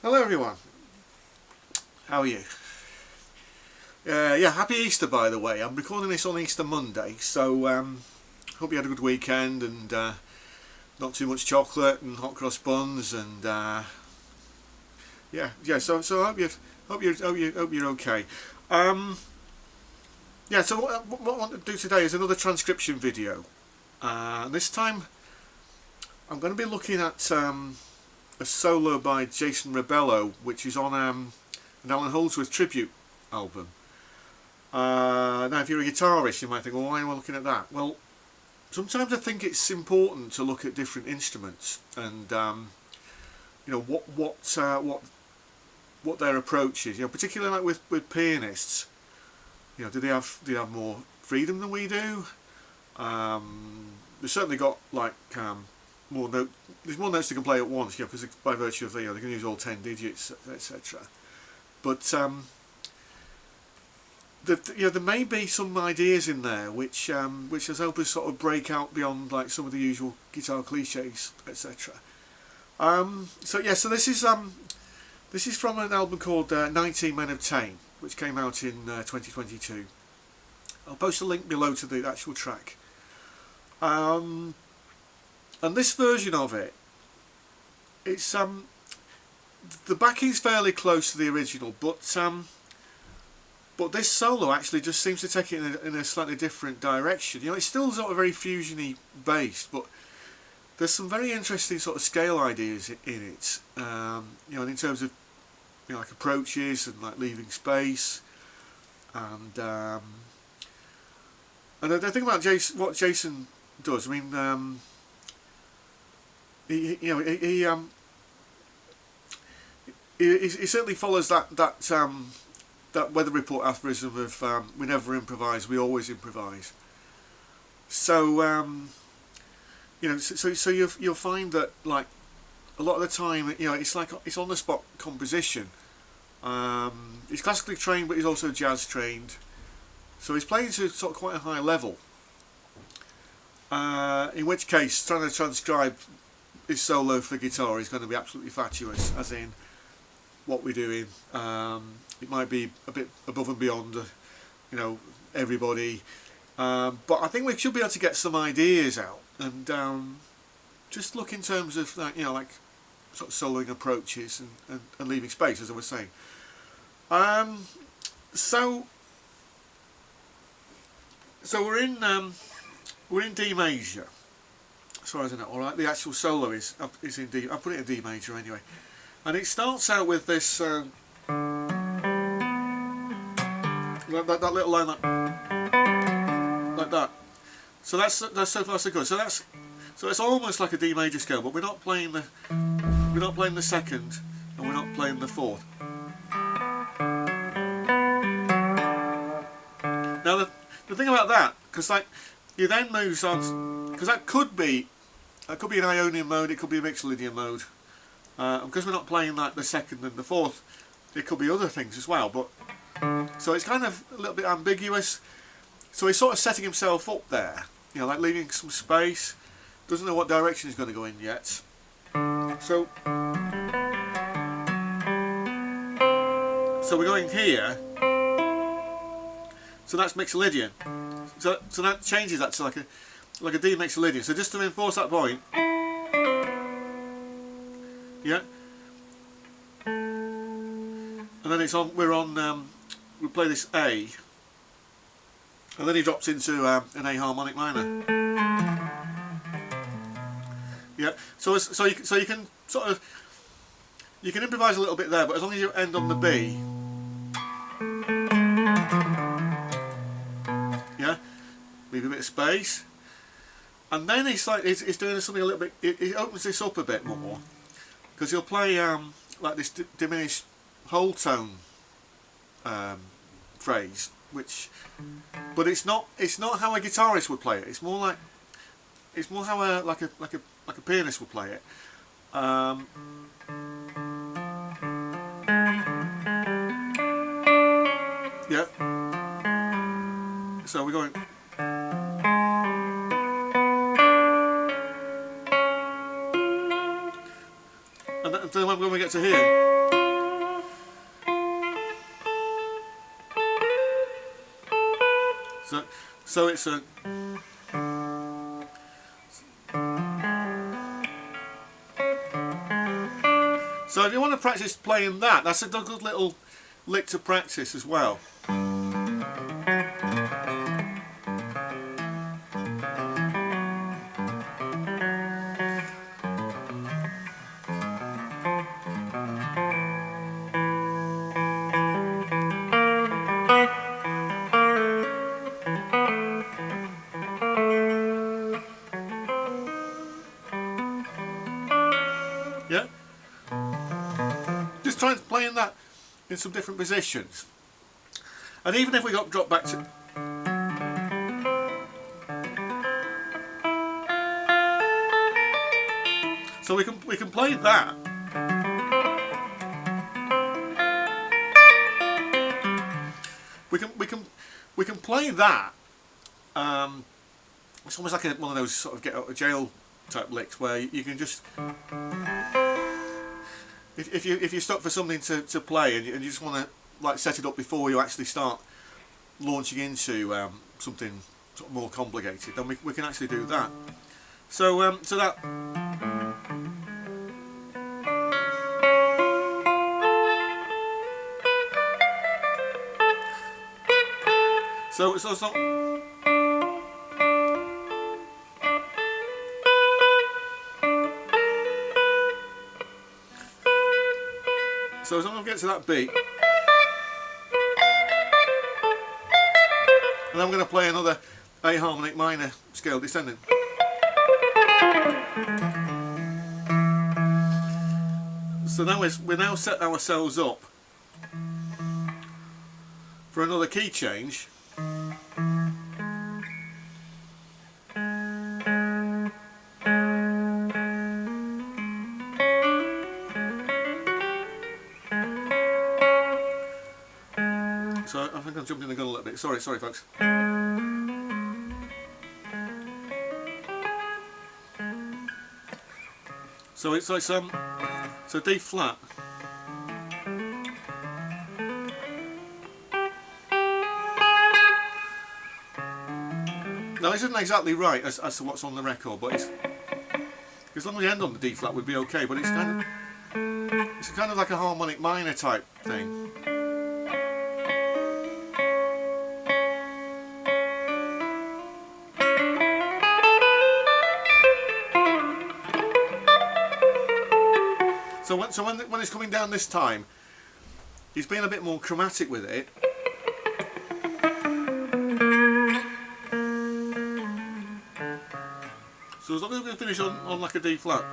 Hello everyone, how are you? Yeah, happy Easter by the way. I'm recording this on Easter Monday, so hope you had a good weekend and not too much chocolate and hot cross buns and yeah. So I hope you're okay. Yeah. So what I want to do today is another transcription video. This time I'm going to be looking at a solo by Jason Rebello, which is on an Allan Holdsworth tribute album. Now if you're a guitarist you might think, well, why am I looking at that? Well, sometimes I think it's important to look at different instruments and you know what their approach is. You know, particularly like with pianists, you know, do they have more freedom than we do? They've certainly got like there's more notes they can play at once, you know, because by virtue of, you know, they can use all 10 digits, etc. But you know, there may be some ideas in there which has helped us sort of break out beyond like some of the usual guitar cliches, etc. So yeah, so this is from an album called 19 Men of Tain, which came out in 2022. I'll post a link below to the actual track. And this version of it, it's the backing's fairly close to the original, but this solo actually just seems to take it in a slightly different direction. You know, it's still sort of very fusiony based, but there's some very interesting sort of scale ideas in it. You know, in terms of, you know, like approaches and like leaving space, and the thing about what Jason does, I mean, he certainly follows that weather report aphorism of we never improvise, we always improvise. So you know, so you'll find that like a lot of the time, you know, it's like it's on the spot composition. He's classically trained, but he's also jazz trained, so he's playing to sort of quite a high level. In which case, trying to transcribe his solo for guitar is going to be absolutely fatuous, as in what we're doing. It might be a bit above and beyond, you know, everybody, but I think we should be able to get some ideas out and just look in terms of you know, like sort of soloing approaches and leaving space, as I was saying. So we're in D major, as far as I know. All right, the actual solo is in D. I put it in D major anyway, and it starts out with this that little line like that. So that's so far so good. So it's almost like a D major scale, but we're not playing the second, and we're not playing the fourth. Now the thing about that, because like he then moves on, because that could be an Ionian mode, it could be a mixed Lydian mode. Because we're not playing like the second and the fourth, it could be other things as well. But so it's kind of a little bit ambiguous. So he's sort of setting himself up there, you know, like leaving some space. Doesn't know what direction he's going to go in yet. So we're going here. So that's mixed Lydian. So that changes that to like a D mixed Lydian. So just to reinforce that point, yeah. And then it's on. We play this A, and then he drops into an A harmonic minor. Yeah. So you can sort of improvise a little bit there, but as long as you end on the B. Leave a bit of space, and then he's doing something a little bit. He opens this up a bit more, because he'll play like this diminished whole tone phrase, but it's not how a guitarist would play it. It's more how a pianist would play it. Yeah. So we're going. And then when we get to here, So it's a... So if you want to practice playing that, that's a good little lick to practice as well. Yeah? Just try playing that in some different positions. And even if we got dropped back to... So we can play that. We can play that. It's almost like one of those sort of get out of jail type licks where you can just, if you're stuck for something to play and you just want to like set it up before you actually start launching into something sort of more complicated, then we can actually do that. So so that. So it's not. So as long as I get to that beat, and I'm going to play another A harmonic minor scale descending. So now we've now set ourselves up for another key change. So I think I'm jumping the gun a little bit. Sorry folks. So it's like so D flat. Now this isn't exactly right as to what's on the record, but it's, as long as you end on the D flat would be okay. But it's kind of like a harmonic minor type thing. So when it's coming down this time, he's being a bit more chromatic with it. So as long as we finish on like a D flat.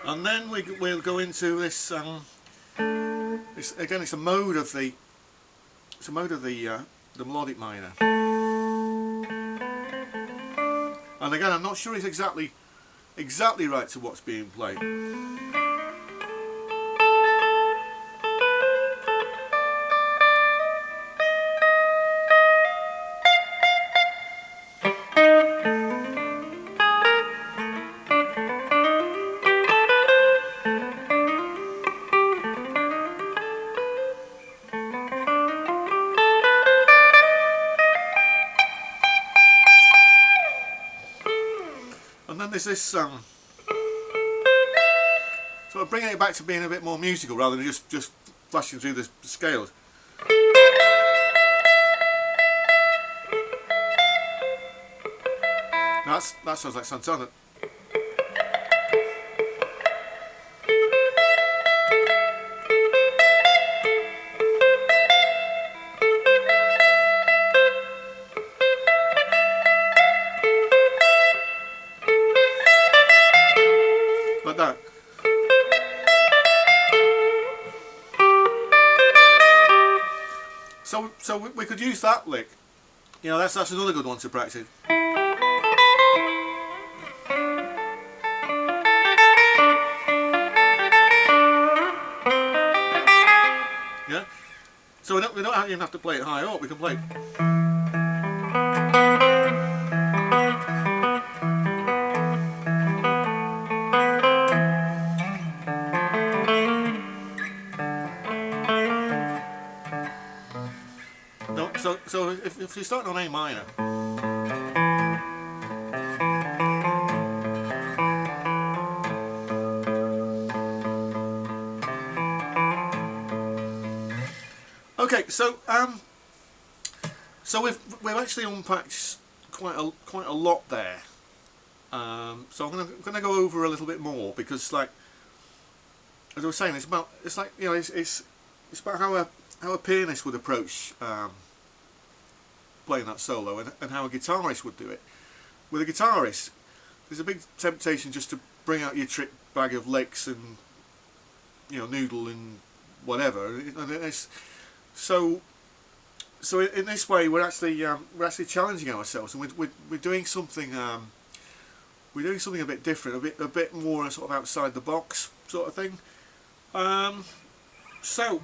And then we'll go into this. Again, it's a mode of the melodic minor. And again, I'm not sure it's exactly right to what's being played. And then there's this sort of bringing it back to being a bit more musical rather than just flashing through the scales. Now that sounds like Santana. Like that. So we could use that lick. You know, that's another good one to practice. Yeah. So we don't even have to play it high up. We can play it. so if you're starting on A minor, okay, so we've actually unpacked quite a lot there. So I'm gonna go over a little bit more, because, like, as I was saying, it's about how a pianist would approach playing that solo, and how a guitarist would do it. With a guitarist, there's a big temptation just to bring out your trick bag of licks and, you know, noodle and whatever. And it's, so in this way, we're actually challenging ourselves, and we're doing something. We're doing something a bit different, a bit more sort of outside the box sort of thing. So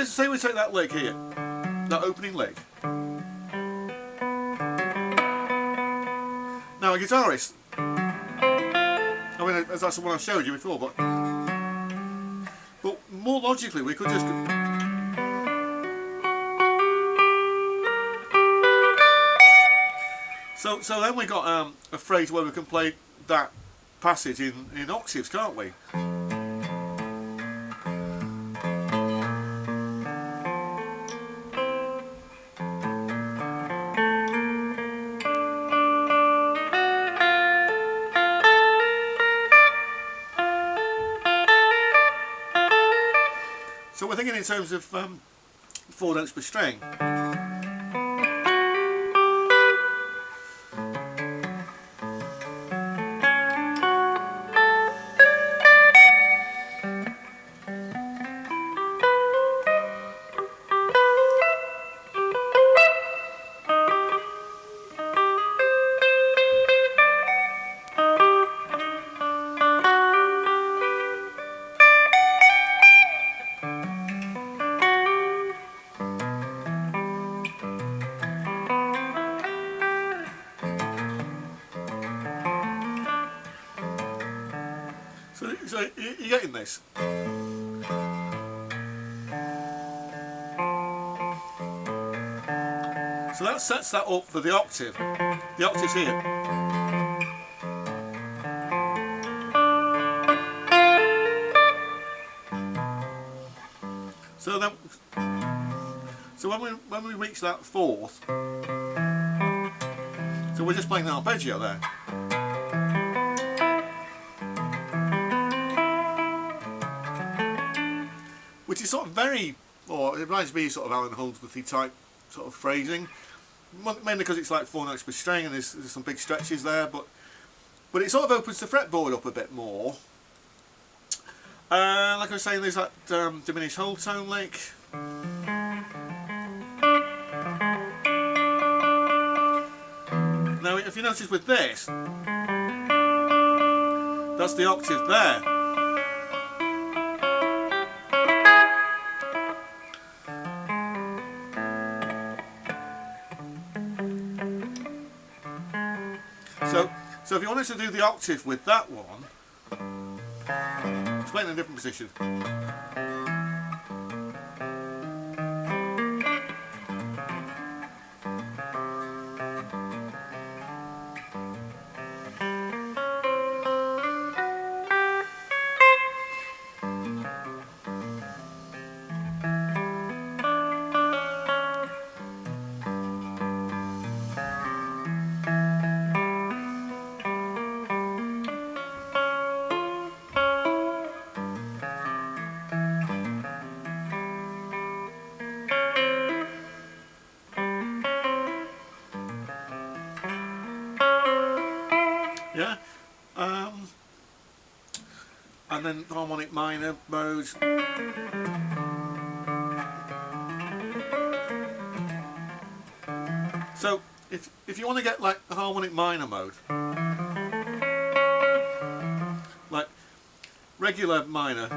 say we take that lick here, that opening lick. Now a guitarist, I mean, that's the one I showed you before, but more logically we could just, so then we got a phrase where we can play that passage in octaves, can't we? So we're thinking in terms of 4 notes per string. So you're getting this? So that sets that up for the octave. The octave's here. So then, when we reach that 4th, so we're just playing the arpeggio there. Which is sort of very, or it reminds me sort of Allan Holdsworthy type sort of phrasing, mainly because it's like 4 notes per string and there's some big stretches there, but it sort of opens the fretboard up a bit more. Like I was saying, there's that diminished whole tone lick. Now if you notice with this, that's the octave there. So if you wanted to do the octave with that one, it's playing in a different position. Yeah, and then harmonic minor mode. So if you want to get like a harmonic minor mode, like regular minor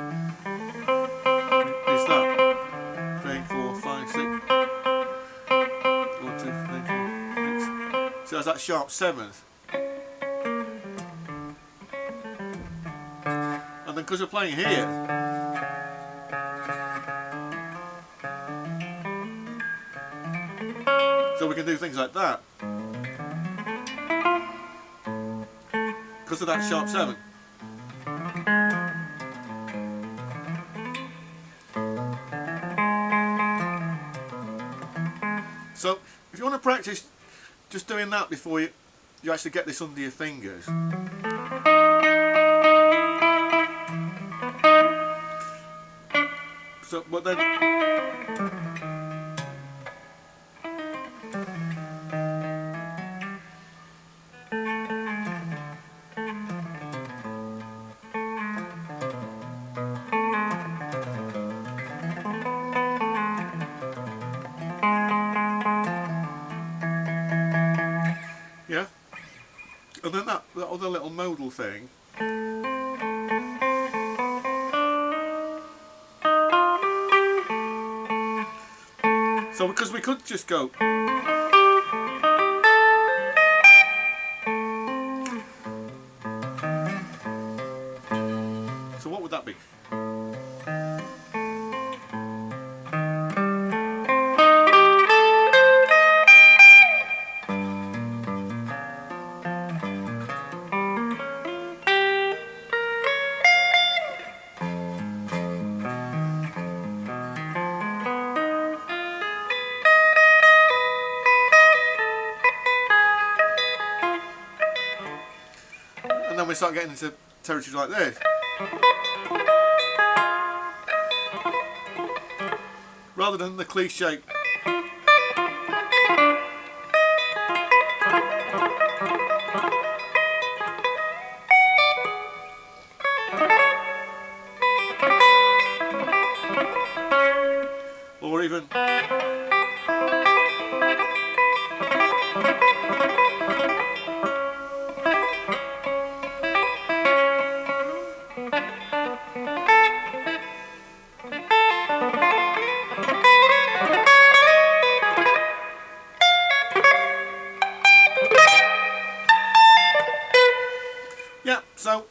is that 3, 4, 5, 6, 1, 2, 3, 4, 6. So that's that sharp 7th. because we're playing here, so we can do things like that because of that sharp 7. So if you want to practice just doing that before you actually get this under your fingers. So, but then yeah, and then that other little modal thing. So because we could just go. So what would that be? And then we start getting into territories like this. Rather than the cliche. Or even yeah, so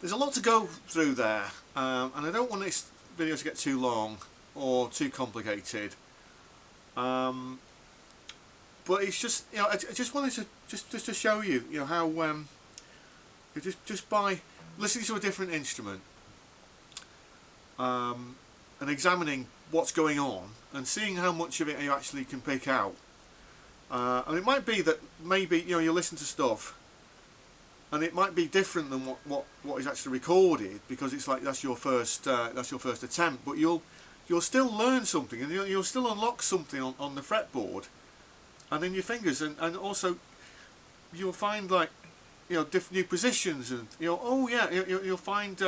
there's a lot to go through there, and I don't want this video to get too long or too complicated. But it's just, you know, I just wanted to just to show you, you know, how just by listening to a different instrument and examining what's going on and seeing how much of it you actually can pick out. And it might be that maybe, you know, you listen to stuff and it might be different than what is actually recorded, because it's like that's your first attempt, but you'll still learn something, and you'll still unlock something on the fretboard and in your fingers, and also you'll find, like, you know, different new positions, and you know, oh yeah, you'll find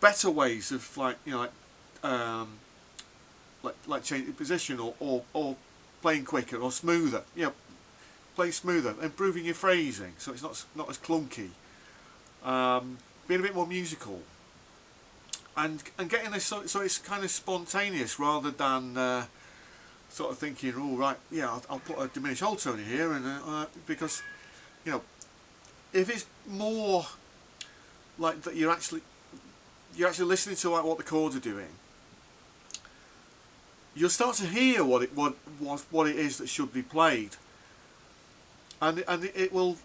better ways of, like, you know, like changing position or playing quicker or smoother, you know, play smoother, improving your phrasing so it's not as clunky, being a bit more musical, and getting this so it's kind of spontaneous rather than sort of thinking, oh right, yeah, I'll put a diminished whole tone here, and because, you know, if it's more like that you're actually listening to, like, what the chords are doing, you'll start to hear what it is that should be played, and it will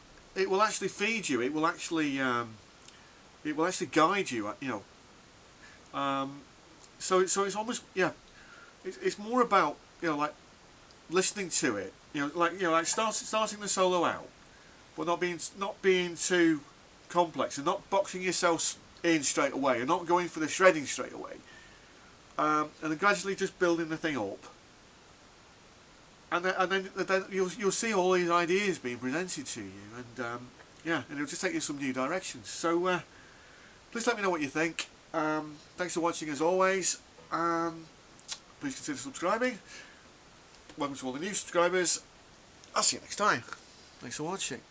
actually feed you. It will actually guide you. You know, so it's almost, yeah, it's more about, you know, like listening to it. You know, like starting the solo out, but not being too complex, and not boxing yourself in straight away, and not going for the shredding straight away, and then gradually just building the thing up, and then you'll see all these ideas being presented to you, and yeah, and it'll just take you some new directions. So please let me know what you think. Thanks for watching as always. Please consider subscribing. Welcome to all the new subscribers. I'll see you next time. Thanks for watching.